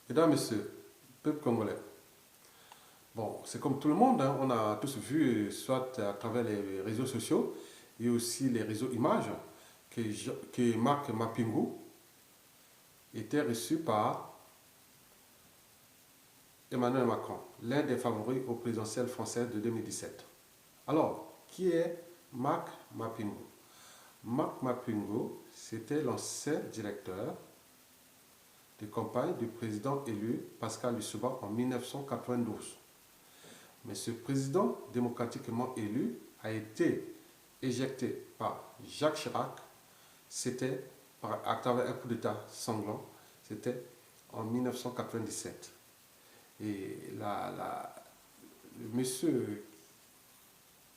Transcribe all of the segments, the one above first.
Mesdames, Messieurs, peuple congolais. Bon, c'est comme tout le monde, hein, on a tous vu, soit à travers les réseaux sociaux et aussi les réseaux images, que Marc Mapingu était reçu par Emmanuel Macron, l'un des favoris au présidentiel français de 2017. Alors, qui est Marc Mapingu? Marc Mapingu, c'était l'ancien directeur de campagne du président élu Pascal Lissouba en 1992. Mais ce président démocratiquement élu a été éjecté par Jacques Chirac, c'était à travers un coup d'État sanglant, c'était en 1997. Et le monsieur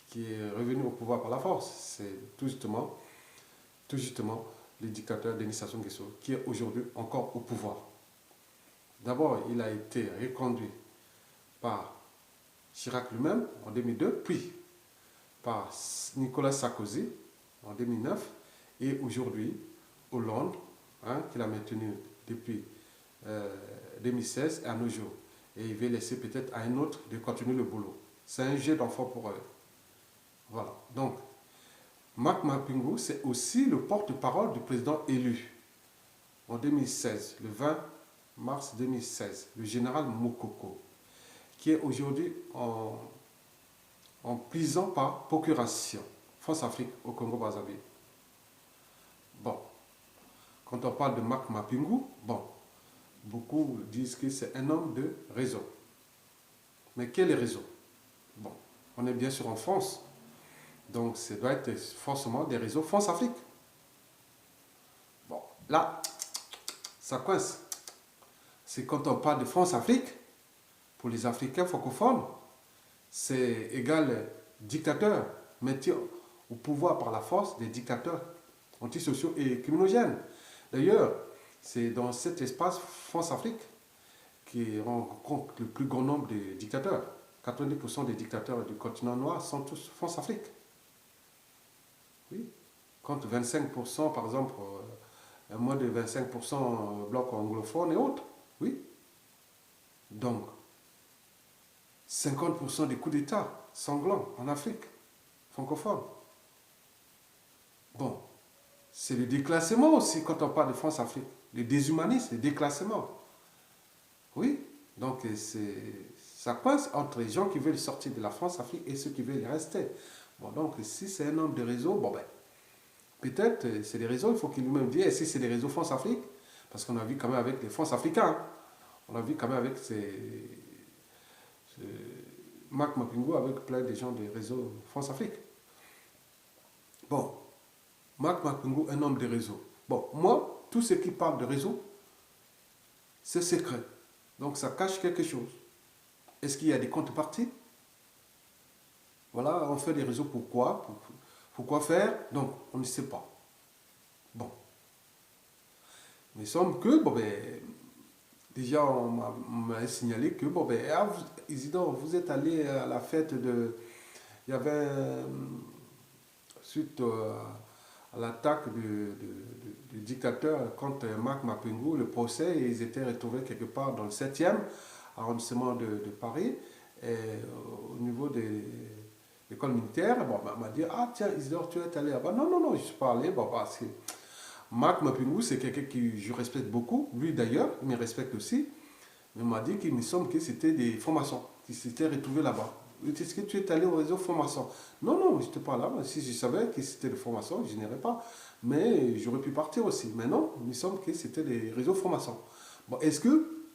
qui est revenu au pouvoir par la force, c'est tout justement le dictateur Denis Sassou Nguesso, qui est aujourd'hui encore au pouvoir. D'abord, il a été reconduit par Chirac lui-même en 2002, puis par Nicolas Sarkozy en 2009 et aujourd'hui Hollande, hein, qu'il a maintenu depuis 2016 à nos jours. Et il va laisser peut-être à un autre de continuer le boulot. C'est un jeu d'enfant pour eux. Voilà. Donc, Marc Mapingu, c'est aussi le porte-parole du président élu en 2016, le 20 mars 2016, le général Moukoko, qui est aujourd'hui en prison par procuration, France-Afrique au Congo-Brazzaville. Bon, quand on parle de Marc Mapingu, bon, beaucoup disent que c'est un homme de réseau. Mais quel réseau? Bon, on est bien sûr en France, donc ça doit être forcément des réseaux France-Afrique. Bon, là, ça coince. C'est quand on parle de France-Afrique, pour les Africains francophones, c'est égal dictateur, maintien au pouvoir par la force des dictateurs antisociaux et criminogènes. D'ailleurs, c'est dans cet espace France-Afrique qui rencontre le plus grand nombre de dictateurs. 90% des dictateurs du continent noir sont tous France-Afrique. Oui. Quand 25%, par exemple, moins de 25% bloc anglophone et autres. Oui. Donc, 50% des coups d'État sanglants en Afrique francophone. Bon, c'est le déclassement aussi quand on parle de France-Afrique. Le déshumanisme, le déclassement. Oui, donc ça coince entre les gens qui veulent sortir de la France-Afrique et ceux qui veulent y rester. Bon, donc si c'est un homme de réseau, bon ben, peut-être c'est des réseaux, il faut qu'il lui-même dise, et si c'est des réseaux France-Afrique, parce qu'on a vu quand même avec les France-Africains, on a vu quand même avec Marc Mapingu avec plein de gens des réseaux France-Afrique. Bon, Marc Mapingu, un homme de réseau. Bon, moi, tout ce qui parle de réseau, c'est secret. Donc ça cache quelque chose. Est-ce qu'il y a des contreparties? Voilà, on fait des réseaux pourquoi? Pourquoi faire? Donc, on ne sait pas. Bon. Mais il semble que, bon ben, déjà on m'a signalé que, bon ben, Isidore, vous êtes allé à la fête de... Il y avait, suite à l'attaque du dictateur contre Marc Mapingu, le procès, et ils étaient retrouvés quelque part dans le 7e arrondissement de Paris, et, au niveau de l'école militaire. Bon, on m'a dit, ah tiens, Isidore, tu es allé là-bas. Non, non, non, je suis pas allé, bon, parce que Marc Mapingu, c'est quelqu'un que je respecte beaucoup, lui d'ailleurs, il me respecte aussi, mais il m'a dit qu'il me semble que c'était des formations qui s'étaient retrouvés là-bas. Est-ce que tu es allé au réseau formation? Non, non, je n'étais pas là. Si je savais que c'était des formations, je n'irais pas. Mais j'aurais pu partir aussi. Mais non, il me semble que c'était des réseaux formation. Bon, est-ce que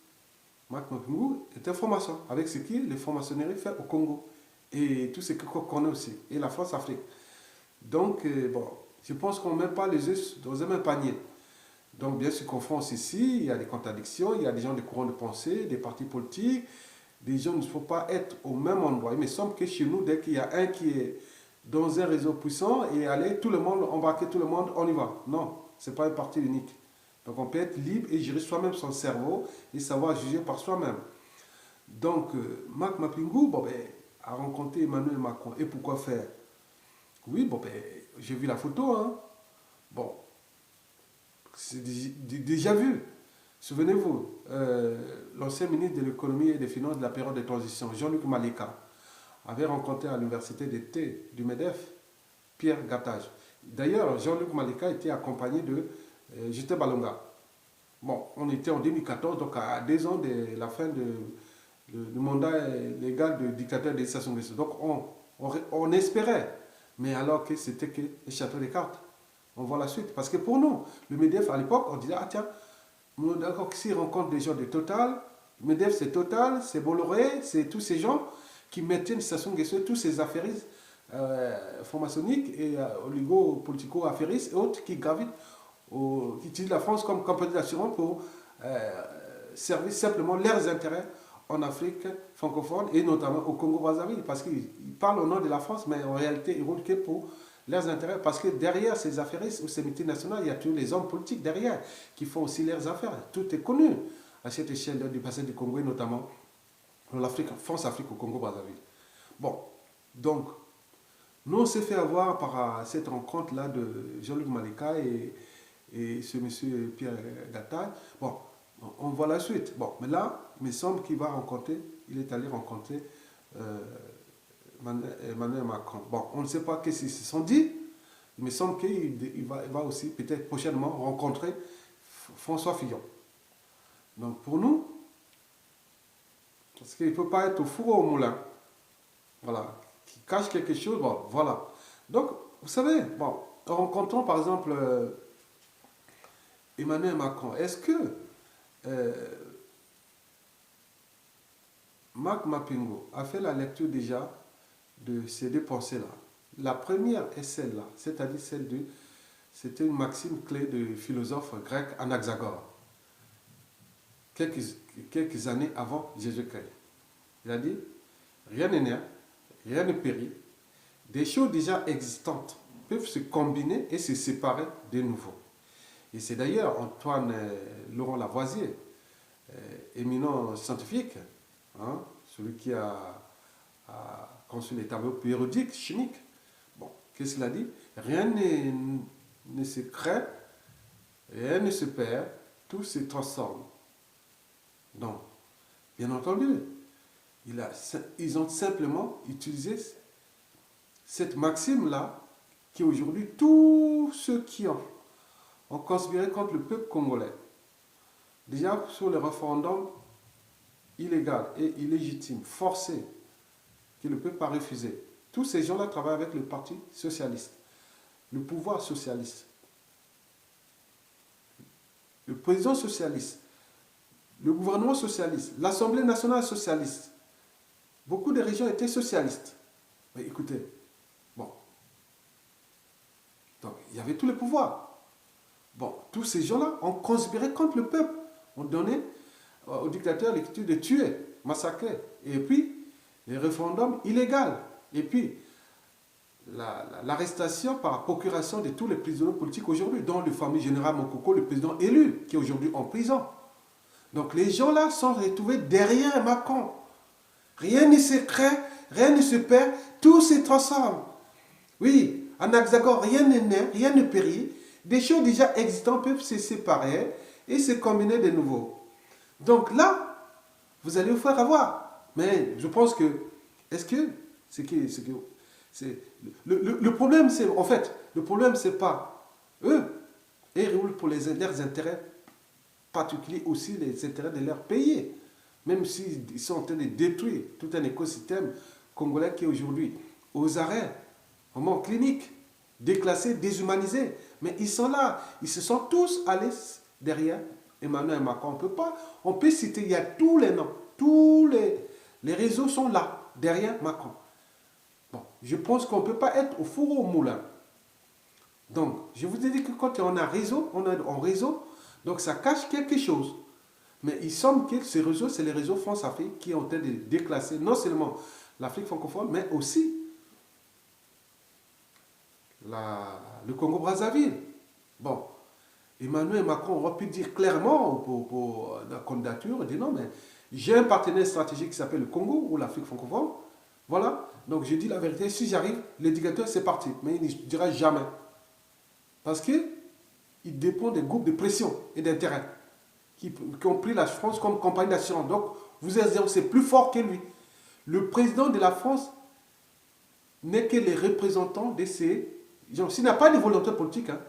Marc Mapingu était formation avec ce que les formationneries fait au Congo et tout ce qu'on connaît aussi, et la France-Afrique. Donc, bon, je pense qu'on ne met pas les œufs dans un même panier. Donc, bien sûr qu'en France, ici, il y a des contradictions, il y a des gens de courants de pensée, des partis politiques. Les gens ne faut pas être au même endroit. Il me semble que chez nous, dès qu'il y a un qui est dans un réseau puissant et aller, tout le monde, embarquer tout le monde, on y va. Non, ce n'est pas un parti unique. Donc on peut être libre et gérer soi-même son cerveau et savoir juger par soi-même. Donc, Marc Mapingu, bon, ben, a rencontré Emmanuel Macron. Et pourquoi faire? Oui, bon, ben, j'ai vu la photo. Hein. Bon, c'est déjà vu. Souvenez-vous, l'ancien ministre de l'économie et des finances de la période de transition, Jean-Luc Malika, avait rencontré à l'université d'été du MEDEF Pierre Gattaz. D'ailleurs, Jean-Luc Malika était accompagné de Justin Balonga. Bon, on était en 2014, donc à 2 ans de la fin du mandat légal du dictateur de Sassou Nguesso. Donc on espérait, mais alors que c'était que le château des cartes. On voit la suite. Parce que pour nous, le MEDEF à l'époque, on disait, ah tiens, d'accord, s'ils rencontrent des gens de Total, le MEDEF c'est Total, c'est Bolloré, c'est tous ces gens qui maintiennent Sassou Nguesso, tous ces affairistes franc-maçonniques et oligo-politico-affairistes et autres qui gravitent, qui utilisent la France comme compagnie d'assurance pour servir simplement leurs intérêts en Afrique francophone et notamment au Congo-Brazzaville, parce qu'ils parlent au nom de la France, mais en réalité ils roulent que pour leurs intérêts, parce que derrière ces affairistes ou ces multinationales, il y a tous les hommes politiques derrière qui font aussi leurs affaires. Tout est connu à cette échelle du bassin du Congo et notamment dans l'Afrique, France-Afrique au Congo-Brazzaville. Bon, donc, nous on s'est fait avoir par cette rencontre-là de Jean-Luc Malika et ce monsieur Pierre Gattaz. Bon, on voit la suite. Bon, mais là, il me semble qu'il va rencontrer, il est allé rencontrer Emmanuel Macron. Bon, on ne sait pas qu'est-ce qu'ils se sont dit. Il me semble qu'il va aussi peut-être prochainement rencontrer François Fillon. Donc pour nous, parce qu'il ne peut pas être au four ou au moulin, voilà, qui cache quelque chose, bon, voilà. Donc, vous savez, bon, en rencontrant par exemple Emmanuel Macron, est-ce que Marc Mapingo a fait la lecture déjà de ces deux pensées-là? La première est celle-là, c'est-à-dire c'était une maxime clé du philosophe grec Anaxagore, quelques années avant Jésus-Christ. Il a dit, rien n'est né, rien ne périt, des choses déjà existantes peuvent se combiner et se séparer de nouveau. Et c'est d'ailleurs Antoine Laurent Lavoisier, éminent scientifique, hein, celui qui a conçu les tableaux périodiques chimiques. Bon, qu'est-ce qu'il a dit? Rien ne se crée, rien ne se perd, tout se transforme. Donc, bien entendu, ils ont simplement utilisé cette maxime-là qui aujourd'hui, tous ceux qui ont conspiré contre le peuple congolais, déjà sur le référendum illégal et illégitime, forcé, que le peuple a refusé, tous ces gens-là travaillent avec le Parti socialiste, le pouvoir socialiste, le président socialiste, le gouvernement socialiste, l'Assemblée nationale socialiste. Beaucoup de régions étaient socialistes. Mais écoutez, bon, donc il y avait tous les pouvoirs. Bon, tous ces gens-là ont conspiré contre le peuple, ont donné au dictateur l'habitude de tuer, massacrer, et puis les référendums illégaux, et puis l'arrestation par procuration de tous les prisonniers politiques aujourd'hui, dont le fameux général Mokoko, le président élu, qui est aujourd'hui en prison. Donc les gens-là sont retrouvés derrière Macron. Rien ne se crée, rien ne se perd, tout se transforme. Oui, Anaxagore, rien ne naît, rien ne périt. Des choses déjà existantes peuvent se séparer et se combiner de nouveau. Donc là, vous allez vous faire avoir. Mais je pense que, le problème, c'est, en fait, le problème, c'est pas eux. Ils roulent pour leurs intérêts particuliers, aussi les intérêts de leur pays. Même s'ils sont en train de détruire tout un écosystème congolais qui est aujourd'hui aux arrêts, vraiment clinique, déclassé, déshumanisé. Mais ils sont là, ils se sont tous allés derrière Emmanuel Macron. On peut citer, il y a tous les noms, tous les réseaux sont là, derrière Macron. Bon, je pense qu'on ne peut pas être au four ou au moulin. Donc, je vous ai dit que quand on a réseau, on est en réseau, donc ça cache quelque chose. Mais il semble que ces réseaux, c'est les réseaux France-Afrique qui ont été déclassés non seulement l'Afrique francophone, mais aussi le Congo-Brazzaville. Bon, Emmanuel Macron aurait pu dire clairement pour la candidature, il dit non, mais j'ai un partenaire stratégique qui s'appelle le Congo ou l'Afrique francophone. Voilà, donc je dis la vérité, si j'arrive, l'éducateur c'est parti. Mais il ne dira jamais. Parce qu'il dépend des groupes de pression et d'intérêt. qui ont pris la France comme compagnie d'assurance. Donc, vous êtes c'est plus fort que lui. Le président de la France n'est que les représentants de ces gens. S'il n'a pas de volonté politique, hein,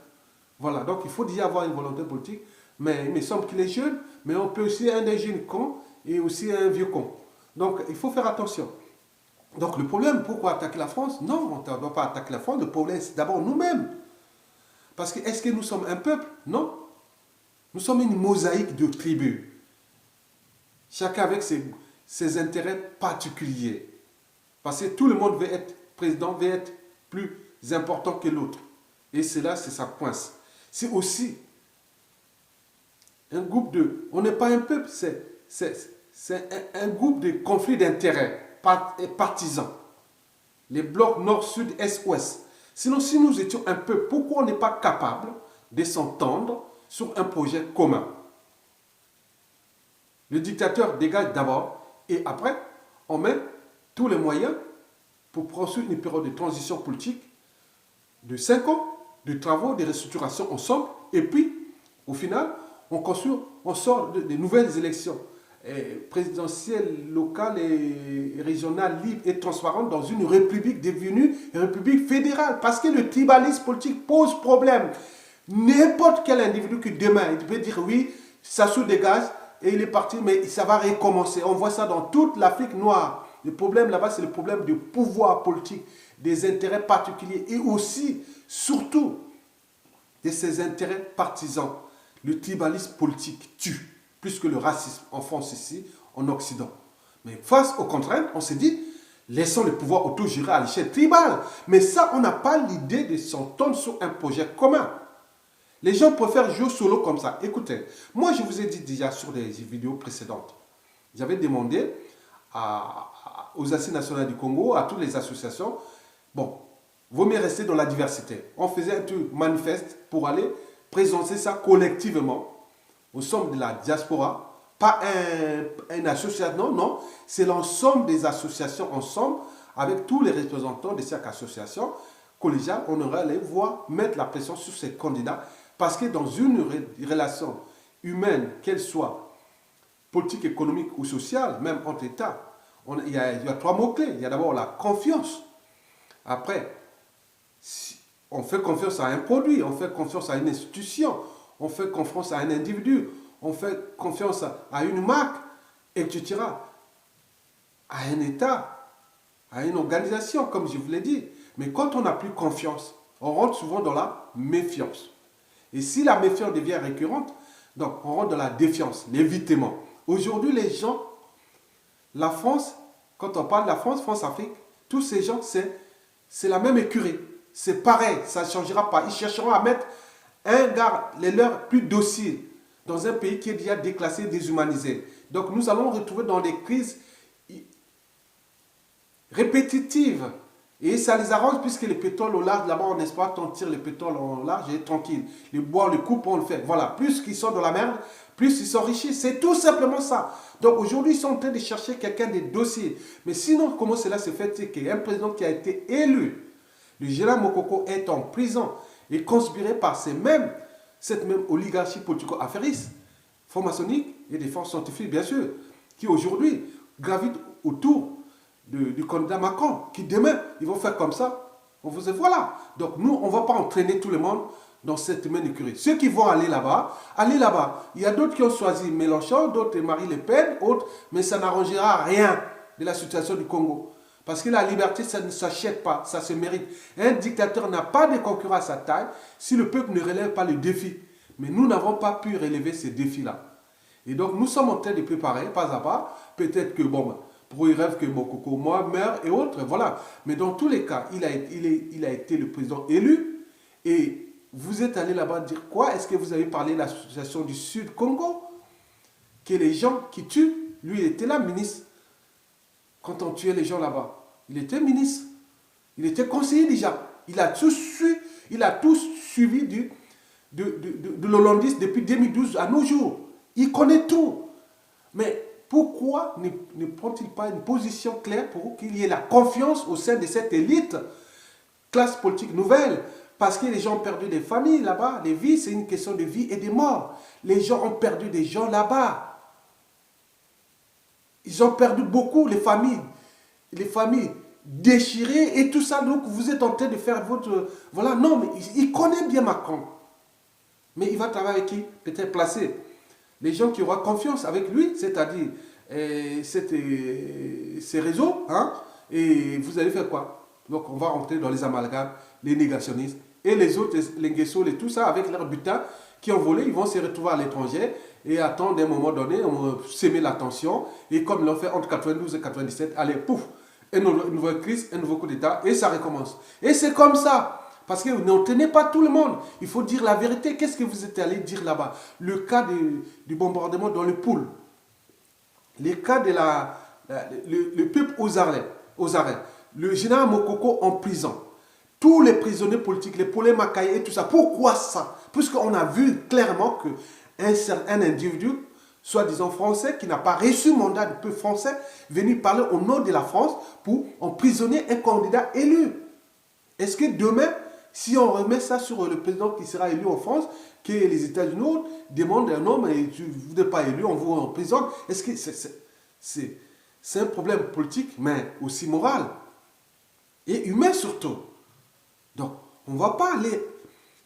voilà, donc il faut déjà avoir une volonté politique, mais il me semble qu'il est jeune, mais on peut aussi un des jeunes cons et aussi un vieux con. Donc, il faut faire attention. Donc, le problème, pourquoi attaquer la France? Non, on ne doit pas attaquer la France. Le problème, c'est d'abord nous-mêmes. Parce que, est-ce que nous sommes un peuple? Non. Nous sommes une mosaïque de tribus. Chacun avec ses intérêts particuliers. Parce que tout le monde veut être président, veut être plus important que l'autre. Et c'est là, c'est ça coince. C'est aussi un groupe de... On n'est pas un peuple, c'est un groupe de conflits d'intérêts partisans. Les blocs nord, sud, est, ouest. Sinon, si nous étions un peuple, pourquoi on n'est pas capable de s'entendre sur un projet commun? Le dictateur dégage d'abord et après, on met tous les moyens pour poursuivre une période de transition politique de 5 ans, de travaux, de restructuration ensemble, et puis, au final, on sort de nouvelles élections présidentielles, locales et régionales, libres et transparentes dans une république devenue une république fédérale. Parce que le tribalisme politique pose problème. N'importe quel individu qui demain, il peut dire oui, ça se dégage et il est parti, mais ça va recommencer. On voit ça dans toute l'Afrique noire. Le problème là-bas, c'est le problème du pouvoir politique, des intérêts particuliers et aussi, surtout, de ces intérêts partisans. Le tribalisme politique tue, plus que le racisme en France ici, en Occident. Mais face aux contraintes, on s'est dit, laissons le pouvoir autogéré à l'échelle tribale. Mais ça, on n'a pas l'idée de s'entendre sur un projet commun. Les gens préfèrent jouer solo comme ça. Écoutez, moi je vous ai dit déjà sur des vidéos précédentes, j'avais demandé aux assises nationales du Congo, à toutes les associations, bon, vaut mieux rester dans la diversité. On faisait un truc manifeste pour aller présenter ça collectivement au sommet de la diaspora, pas une association, non, non, c'est l'ensemble des associations ensemble, avec tous les représentants de chaque association collégiale, on aurait allé voir mettre la pression sur ces candidats, parce que dans une relation humaine, qu'elle soit politique, économique ou sociale, même entre États, il y a 3 mots-clés. Il y a d'abord la confiance. Après, on fait confiance à un produit, on fait confiance à une institution, on fait confiance à un individu, on fait confiance à une marque, etc. À un État, à une organisation, comme je vous l'ai dit. Mais quand on n'a plus confiance, on rentre souvent dans la méfiance. Et si la méfiance devient récurrente, donc on rentre dans la défiance, l'évitement. Aujourd'hui, les gens, la France, quand on parle de la France, France-Afrique, tous ces gens, c'est la même écurie. C'est pareil, ça ne changera pas. Ils chercheront à mettre un gars, les leurs plus dociles, dans un pays qui est déjà déclassé, déshumanisé. Donc nous allons retrouver dans des crises répétitives. Et ça les arrange puisque le pétrole au large, là-bas on exploite, on tire le pétrole au large et tranquille. Le bois, le coupe, on le fait. Voilà, plus qu'ils sont dans la merde, plus ils s'enrichissent. C'est tout simplement ça. Donc aujourd'hui, ils sont en train de chercher quelqu'un de dossier. Mais sinon, comment cela se fait? C'est qu'un président qui a été élu, le général Mokoko, est en prison et conspiré par cette même oligarchie politico-affairiste, franc-maçonnique et des forces scientifiques, bien sûr, qui aujourd'hui gravitent autour du candidat Macron, qui demain, ils vont faire comme ça. On vous dit, voilà. Donc nous, on ne va pas entraîner tout le monde dans cette même écurie. Ceux qui vont aller là-bas, allez là-bas. Il y a d'autres qui ont choisi Mélenchon, d'autres Marine Le Pen, autres, mais ça n'arrangera rien de la situation du Congo. Parce que la liberté, ça ne s'achète pas, ça se mérite. Un dictateur n'a pas de concurrent à sa taille si le peuple ne relève pas le défi. Mais nous n'avons pas pu relever ces défis-là. Et donc, nous sommes en train de préparer, pas à pas. Peut-être que, bon, pour y rêve que Mokoko, moi, meurt et autres, voilà. Mais dans tous les cas, il a été le président élu. Et vous êtes allé là-bas dire quoi? Est-ce que vous avez parlé de l'association du Sud Congo? Que les gens qui tuent, lui, il était là, ministre. Quand on tuait les gens là-bas, il était ministre. Il était conseiller déjà. Il a tout suivi de l'hollandiste depuis 2012 à nos jours. Il connaît tout. Mais pourquoi ne prend-il pas une position claire pour qu'il y ait la confiance au sein de cette élite, classe politique nouvelle, Parce que les gens ont perdu des familles là-bas. Les vies, c'est une question de vie et de mort. Les gens ont perdu des gens là-bas. Ils ont perdu beaucoup, les familles déchirées et tout ça. Donc, vous êtes en train de faire votre... Voilà, non, mais il connaît bien Macron. Mais il va travailler avec qui? Peut-être placer les gens qui auront confiance avec lui, c'est-à-dire ces réseaux, hein, et vous allez faire quoi? Donc, on va rentrer dans les amalgames, les négationnistes, et les autres, les guessos, et tout ça, avec leur butin qui ont volé, ils vont se retrouver à l'étranger et attendre à un moment donné, on va s'aimer la tension, et comme ils l'ont fait entre 92 et 97, allez, pouf, une nouvelle crise, un nouveau coup d'État, et ça recommence. Et c'est comme ça. Parce que vous ne tenez pas tout le monde. Il faut dire la vérité. Qu'est-ce que vous êtes allé dire là-bas? Le cas du bombardement dans le pôle. Le cas de le peuple aux arrêts. Le général Mokoko en prison. Tous les prisonniers politiques, les Paulé Makaye et tout ça. Pourquoi ça? Puisqu'on a vu clairement qu'un individu, soi-disant français, qui n'a pas reçu mandat de peuple français, venu parler au nom de la France pour emprisonner un candidat élu. Est-ce que demain, si on remet ça sur le président qui sera élu en France, que les États-Unis demandent un homme et vous n'êtes pas élu, on vous emprisonne, est-ce que c'est un problème politique, mais aussi moral et humain surtout. Donc, on ne va pas aller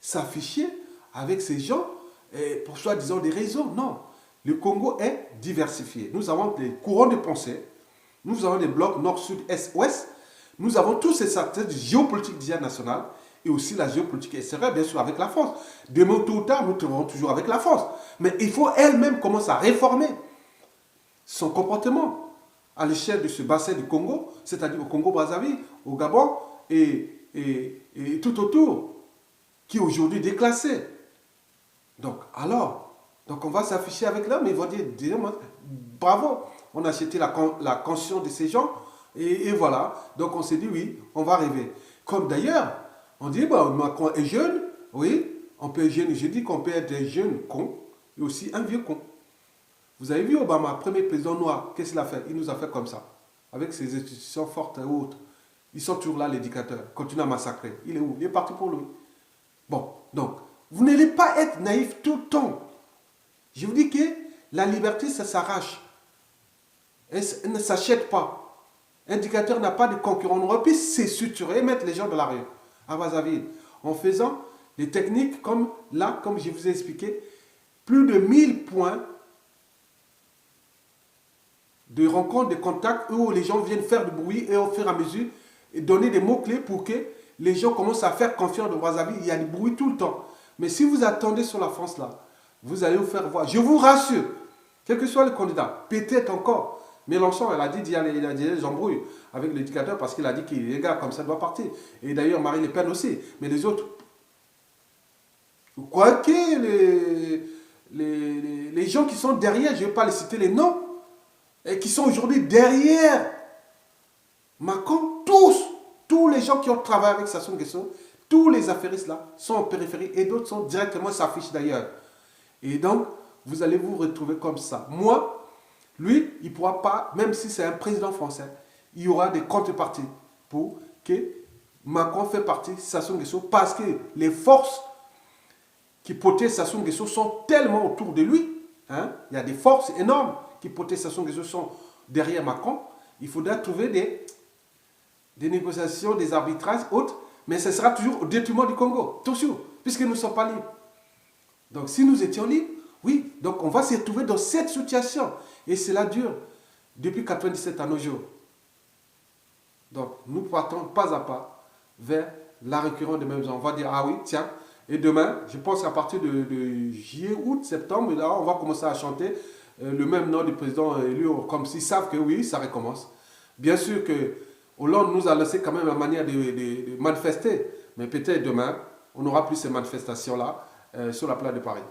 s'afficher avec ces gens pour soi-disant des raisons. Non, le Congo est diversifié. Nous avons des courants de pensée, nous avons des blocs nord, sud, est, ouest. Nous avons tous ces secteurs de géopolitique déjà nationale et aussi la géopolitique extérieure, bien sûr, avec la France. Demain, tôt ou tard, nous trouverons toujours avec la France. Mais il faut elle-même commencer à réformer son comportement à l'échelle de ce bassin du Congo, c'est-à-dire au Congo-Brazzaville, au Gabon et tout autour, qui est aujourd'hui déclassé. Donc, on va s'afficher avec l'homme, ils vont dire bravo, on a acheté la conscience de ces gens. Et voilà, donc on s'est dit oui, on va rêver. Comme d'ailleurs, on dit, Macron est jeune, oui, on peut être jeune, je dis qu'on peut être un jeune con et aussi un vieux con. Vous avez vu Obama, premier président noir, qu'est-ce qu'il a fait? Il nous a fait comme ça, avec ses institutions fortes et autres. Ils sont toujours là, les dictateurs, continuent à massacrer. Il est où? Il est parti pour lui. Bon, donc, vous n'allez pas être naïf tout le temps. Je vous dis que la liberté, ça s'arrache. Elle ne s'achète pas. Un dictateur n'a pas de concurrent. On aurait pu se suturer et mettre les gens de la rue à Brazzaville en faisant des techniques comme là, comme je vous ai expliqué, plus de 1000 points de rencontres, de contacts où les gens viennent faire du bruit et au fur et à mesure et donner des mots-clés pour que les gens commencent à faire confiance de Brazzaville. Il y a du bruit tout le temps. Mais si vous attendez sur la France là, vous allez vous faire voir. Je vous rassure, quel que soit le candidat, peut-être encore. Mélenchon, elle a dit il y a des embrouilles avec l'éducateur parce qu'il a dit que les gars comme ça doivent partir. Et d'ailleurs, Marine Le Pen aussi. Mais les autres, quoique les gens qui sont derrière, je ne vais pas les citer les noms, et qui sont aujourd'hui derrière Macron, tous les gens qui ont travaillé avec Sassou Nguesso, tous les affairistes là sont en périphérie et d'autres sont directement s'affichent d'ailleurs. Et donc, vous allez vous retrouver comme ça. Moi, lui, il ne pourra pas, même si c'est un président français, il y aura des contreparties pour que Macron fait partie de Sassou Nguesso parce que les forces qui protègent Sassou Nguesso sont tellement autour de lui. Hein? Il y a des forces énormes qui protègent Sassou Nguesso sont derrière Macron. Il faudra trouver des négociations, des arbitrages, autres, mais ce sera toujours au détriment du Congo, toujours, puisque nous ne sommes pas libres. Donc si nous étions libres, oui, donc on va se retrouver dans cette situation. Et cela dure depuis 1997 à nos jours. Donc nous partons pas à pas vers la récurrence des mêmes gens. On va dire, ah oui, tiens, et demain, je pense qu'à partir de juillet, août, septembre, là, on va commencer à chanter le même nom du président élu, comme s'ils savent que oui, ça recommence. Bien sûr que Hollande nous a laissé quand même la manière de manifester, mais peut-être demain, on n'aura plus ces manifestations-là sur la place de Paris.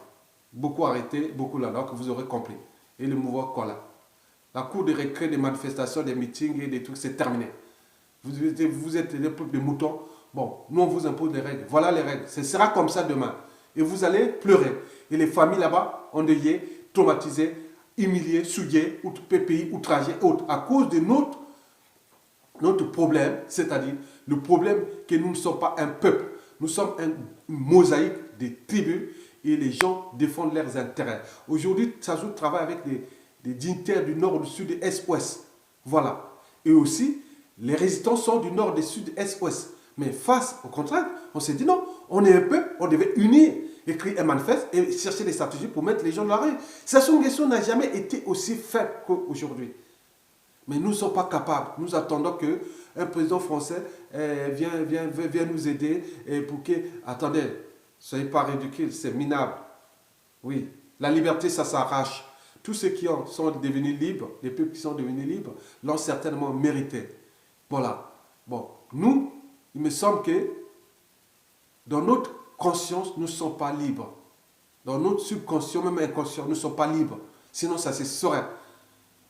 Beaucoup arrêtés, beaucoup là-bas, que vous aurez compris. Et le mouvement Kola. La cour de récré des manifestations, des meetings et des trucs, c'est terminé. Vous êtes des peuples de moutons. Bon, nous on vous impose les règles. Voilà les règles. Ce sera comme ça demain. Et vous allez pleurer. Et les familles là-bas, endeuillées, traumatisées, humiliées, souillées, pays outragées, autres, à cause de notre problème, c'est-à-dire le problème que nous ne sommes pas un peuple. nous sommes une mosaïque des tribus et les gens défendent leurs intérêts. Aujourd'hui, Sassou travaille avec des dignitaires du nord, du sud, du est, ouest. Voilà. Et aussi, les résistants sont du nord, du sud, est, ouest. Mais face au contraire, on s'est dit non, on est un peuple, on devait unir, écrire un manifeste et chercher des stratégies pour mettre les gens dans la rue. Sassou Nguesso n'a jamais été aussi faible qu'aujourd'hui. Mais nous ne sommes pas capables. Nous attendons qu'un président français vienne nous aider pour que... Attendez, soyez pas ridicule, c'est minable. Oui, la liberté, ça s'arrache. Tous ceux qui sont devenus libres, les peuples qui sont devenus libres, l'ont certainement mérité. Voilà. Bon, nous, il me semble que dans notre conscience, nous ne sommes pas libres. Dans notre subconscient, même inconscient, nous ne sommes pas libres. Sinon, ça se saurait.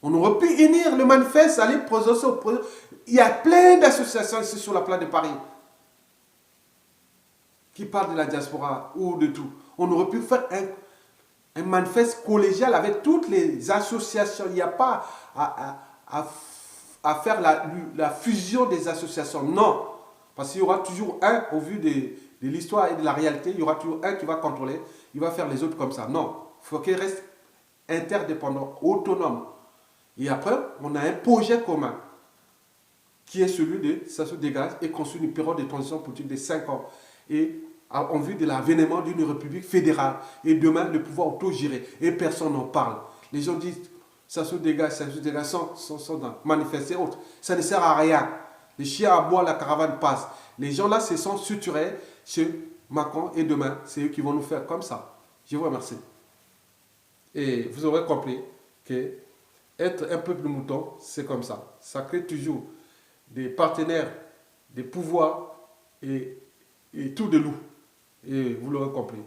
On aurait pu unir le manifeste, aller présenter au président. Il y a plein d'associations ici sur la place de Paris qui parlent de la diaspora ou de tout. On aurait pu faire un manifeste collégial avec toutes les associations. Il n'y a pas à faire la fusion des associations. Non. Parce qu'il y aura toujours un, au vu de l'histoire et de la réalité, il y aura toujours un qui va contrôler, il va faire les autres comme ça. Non. Il faut qu'il reste interdépendant, autonome. Et après, on a un projet commun qui est celui de Sassou dégage et construire une période de transition politique de 5 ans. Et en vue de l'avènement d'une république fédérale. Et demain, le pouvoir autogéré. Et personne n'en parle. Les gens disent Sassou dégage sans manifester autre. Ça ne sert à rien. Les chiens aboient, la caravane passe. Les gens là se sont suturés chez Macron et demain, c'est eux qui vont nous faire comme ça. Je vous remercie. Et vous aurez compris que être un peuple mouton, c'est comme ça. Ça crée toujours des partenaires, des pouvoirs et tout de loup. Et vous l'aurez compris.